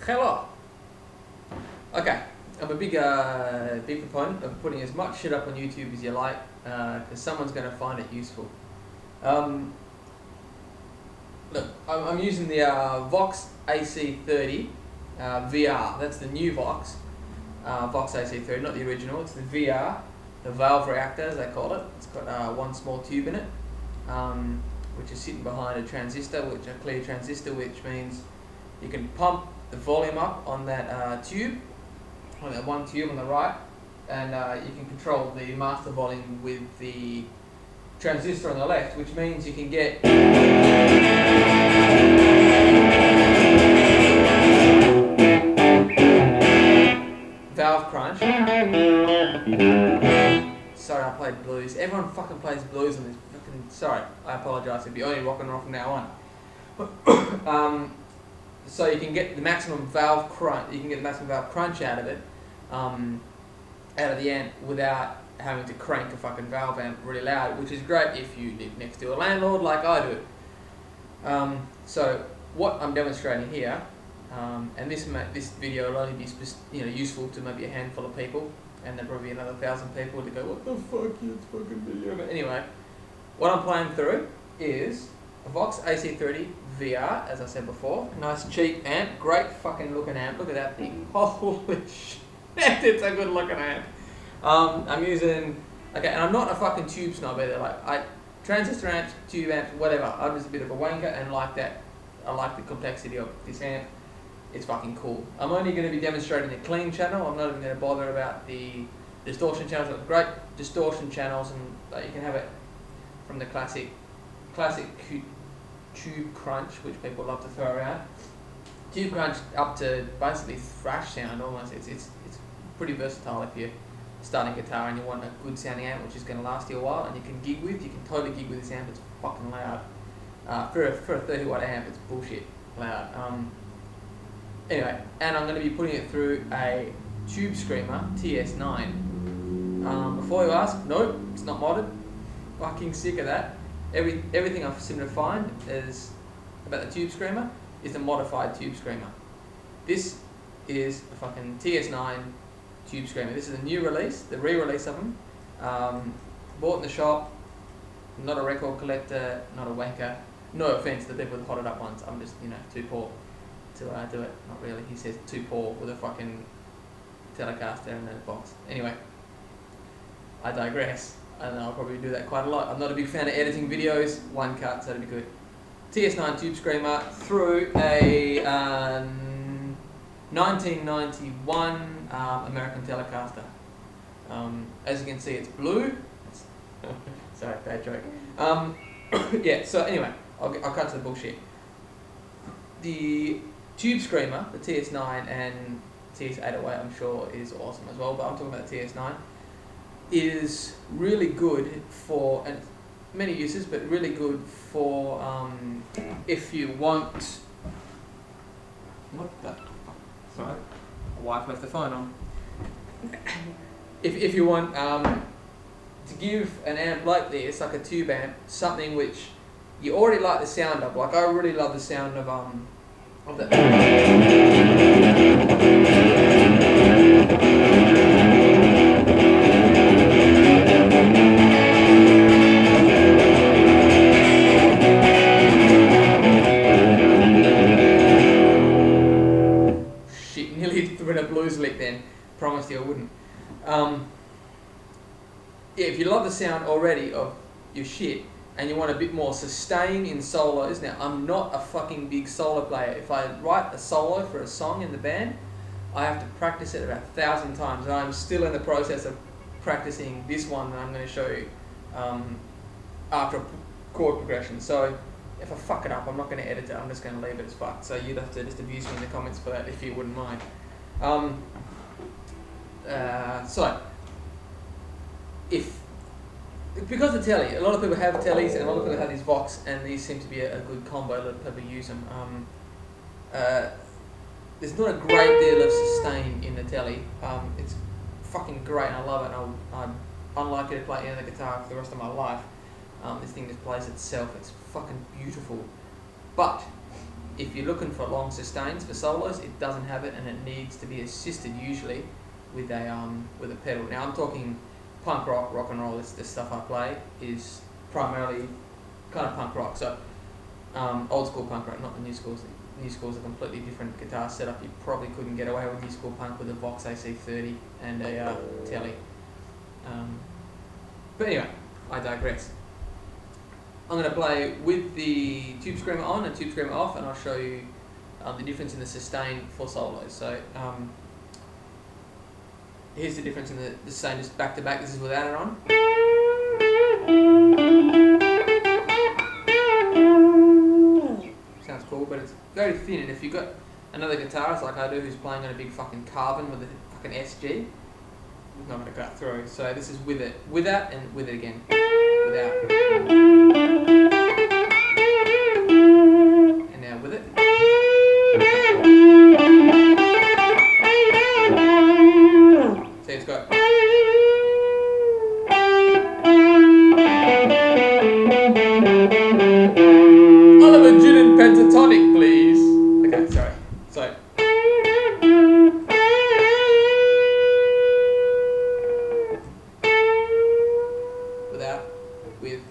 Hello. Okay, I'm a big proponent of putting as much shit up on YouTube as you like, because someone's going to find it useful. Look, I'm using the Vox AC30 VR. That's the new Vox AC30, not the original. It's the VR, the valve reactor as they call it. It's got one small tube in it, which is sitting behind a transistor, a clear transistor, which means you can pump the volume up on that tube, on that one tube on the right, and you can control the master volume with the transistor on the left, which means you can get valve crunch. Sorry, I played blues. Everyone fucking plays blues on this. Sorry, I apologise. It'll be only rock and roll from now on. So you can get the maximum valve crunch. You can get the maximum valve crunch out of it, out of the amp, without having to crank a fucking valve amp really loud, which is great if you live next to a landlord like I do. So what I'm demonstrating here, and this video will only be useful to maybe a handful of people, and then probably another 1,000 people to go, what the fuck, it's fucking video. But anyway, what I'm playing through is a Vox AC30 VR, as I said before. Nice cheap amp, great fucking looking amp. Look at that thing. Holy shit, it's a good looking amp. I'm using, and I'm not a fucking tube snob either. Like, transistor amps, tube amps, whatever. I'm just a bit of a wanker and like that. I like the complexity of this amp. It's fucking cool. I'm only going to be demonstrating the clean channel. I'm not even going to bother about the distortion channels. I've got great distortion channels, and you can have it from the classic tube crunch, which people love to throw around. Tube crunch up to basically thrash sound almost. It's pretty versatile if you're starting guitar and you want a good sounding amp which is going to last you a while and you can gig with. You can totally gig with this amp. It's fucking loud. For a 30 watt amp, it's bullshit loud. Anyway, and I'm going to be putting it through a Tube Screamer TS9. Before you ask, nope, it's not modded. Fucking sick of that. Everything I've seemed to find is about the Tube Screamer is a modified Tube Screamer. This is a fucking TS9 Tube Screamer. This is a new release, the re-release of them. Bought in the shop. Not a record collector, not a wanker. No offense to the people with hotted up ones. I'm just too poor to do it. Not really. He says too poor with a fucking Telecaster and a box. Anyway, I digress. And I'll probably do that quite a lot. I'm not a big fan of editing videos. One cut, so that'd be good. TS9 Tube Screamer through a 1991 American Telecaster. As you can see, it's blue. Sorry, bad joke. Yeah, so anyway, I'll cut to the bullshit. The Tube Screamer, the TS9 and TS808, I'm sure is awesome as well, but I'm talking about the TS9. Is really good for many uses, but really good for if you want. What the fuck? Sorry, my wife left the phone on. If you want to give an amp like this, like a tube amp, something which you already like the sound of. Like I really love the sound of that. Blues lick then. Promised you I wouldn't. Yeah, if you love the sound already of your shit and you want a bit more sustain in solos. Now, I'm not a fucking big solo player. If I write a solo for a song in the band, I have to practice it about 1,000 times, and I'm still in the process of practicing this one that I'm going to show you after a chord progression. So if I fuck it up, I'm not going to edit it. I'm just going to leave it as fucked. So you'd have to just abuse me in the comments for that if you wouldn't mind. So, because the telly, a lot of people have tellies and a lot of people have these Vox, and these seem to be a good combo. A lot of people use them. There's not a great deal of sustain in the telly. It's fucking great and I love it. And I'm unlikely to play the guitar for the rest of my life. This thing just plays itself. It's fucking beautiful. But if you're looking for long sustains for solos, it doesn't have it, and it needs to be assisted usually with a pedal. Now I'm talking punk rock, rock and roll. The stuff I play is primarily kind of punk rock. So old school punk rock, not the new schools. The new schools are a completely different guitar setup. You probably couldn't get away with new school punk with a Vox AC30 and a Tele. But anyway, I digress. I'm going to play with the Tube Screamer on and Tube Screamer off, and I'll show you the difference in the sustain for solos. So here's the difference in the sustain just back to back. This is without it on. Sounds cool, but it's very thin, and if you've got another guitarist like I do who's playing on a big fucking Carbon with a fucking SG, it's not going to cut through. So this is with it, with that, and with it again, without. And now with it. See, it's got. Oliver Gin and pentatonic, please. Okay, sorry. So. Without, with.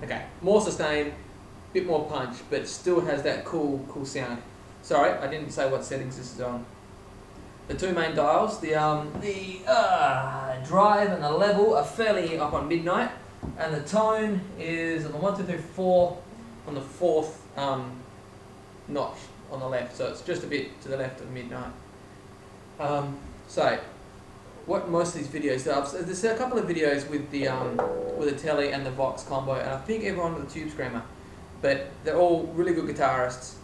Okay, more sustain, bit more punch, but still has that cool sound. Sorry, I didn't say what settings this is on. The two main dials, the drive and the level are fairly up on midnight, and the tone is on the 1, 2, 3, 4 on the 4th notch on the left, so it's just a bit to the left of midnight. So what most of these videos do, there's a couple of videos with the Tele and the Vox combo, and I think everyone with the Tube Screamer, but they're all really good guitarists.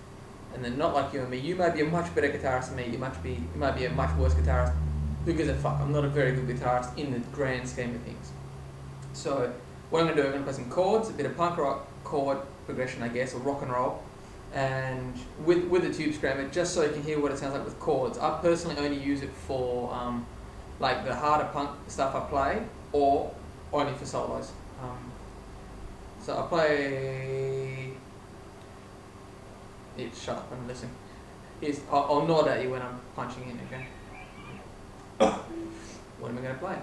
And they're not like you and me. You might be a much better guitarist than me. You might be a much worse guitarist. Who gives a fuck? I'm not a very good guitarist in the grand scheme of things. So what I'm going to do, I'm going to play some chords, a bit of punk rock chord progression, I guess, or rock and roll, and with the Tube Screamer, just so you can hear what it sounds like with chords. I personally only use it for like the harder punk stuff I play, or only for solos. So I play. Shut up and listen. I'll nod at you when I'm punching in, okay? What am I going to play?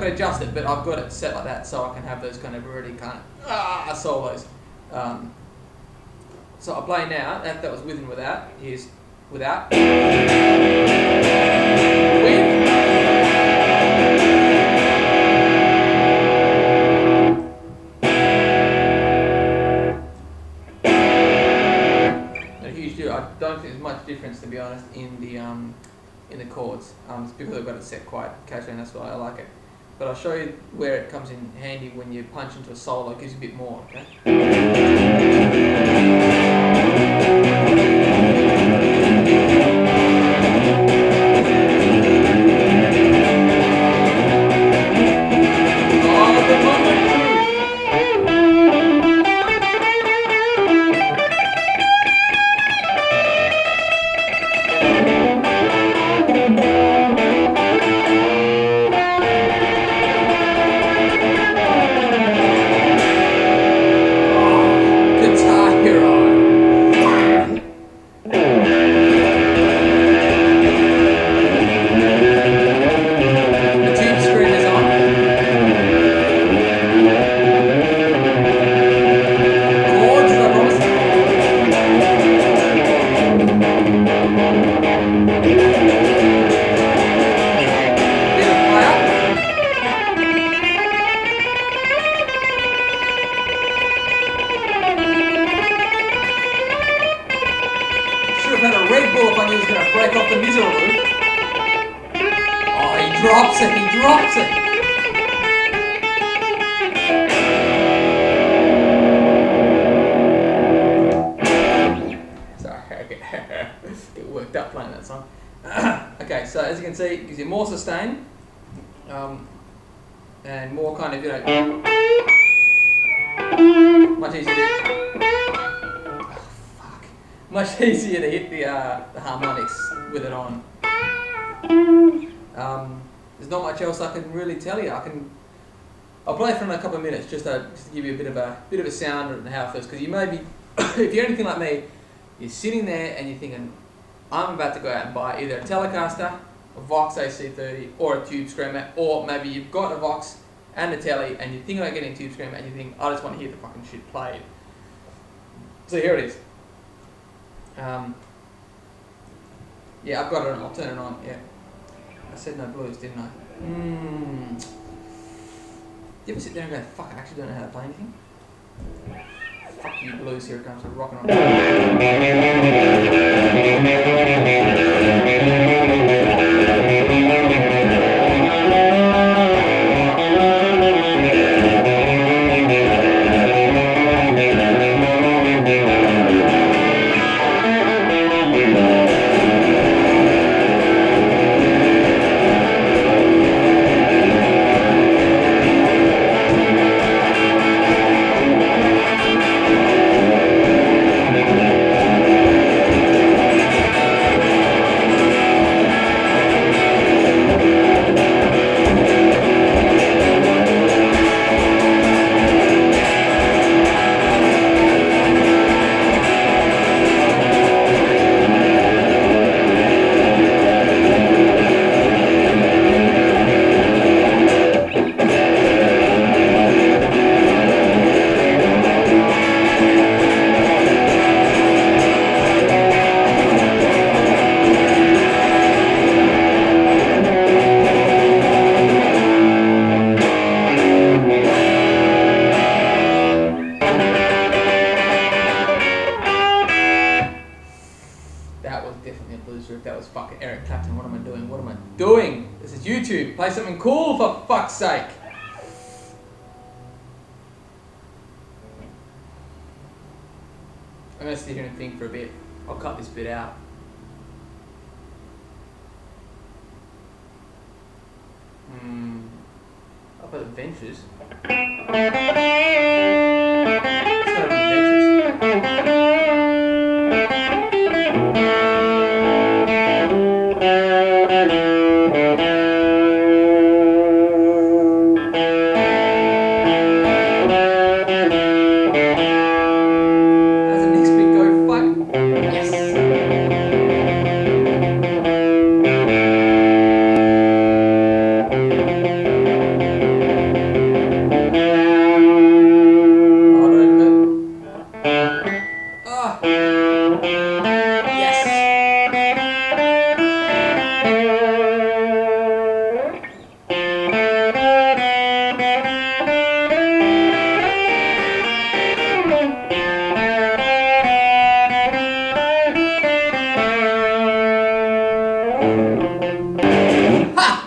Adjust it, but I've got it set like that so I can have those kind of really kind of solos. So I'll play now. That was with and without. Here's without. With. A huge deal. I don't think there's much difference, to be honest, in the chords. It's because I've got it set quite casually, and that's why I like it. But I'll show you where it comes in handy when you punch into a solo. It gives you a bit more, okay? Break off the miserable. Oh, he drops it, he drops it. can see, it gives you more sustain, and more kind of, much easier to, much easier to hit the harmonics with it on. There's not much else I can really tell you. I'll play for another couple of minutes just to give you a bit of a sound and how it feels, because you may be, if you're anything like me, you're sitting there and you're thinking, I'm about to go out and buy either a Telecaster, a Vox AC30, or a Tube Screamer, or maybe you've got a Vox and a Tele and you're thinking about getting a Tube Screamer and you think, I just want to hear the fucking shit played. So here it is. Yeah, I've got it on, I'll turn it on, yeah. I said no blues, didn't I? You ever sit there and go, fuck, I actually don't know how to play anything? Fuck you blues, here it comes, we're rocking on. That was fucking Eric Clapton. What am I doing? What am I doing? This is YouTube. Play something cool for fuck's sake. I'm gonna sit here and think for a bit. I'll cut this bit out. I'll put Adventures. It's not Adventures.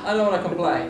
I know what I can play.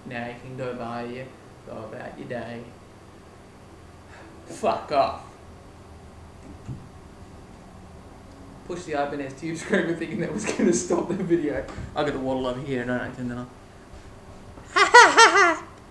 Now you can go about your day. Fuck off. Push the Ibanez Tube Screamer thinking that was going to stop the video. I got the waddle over here and I don't turn that on.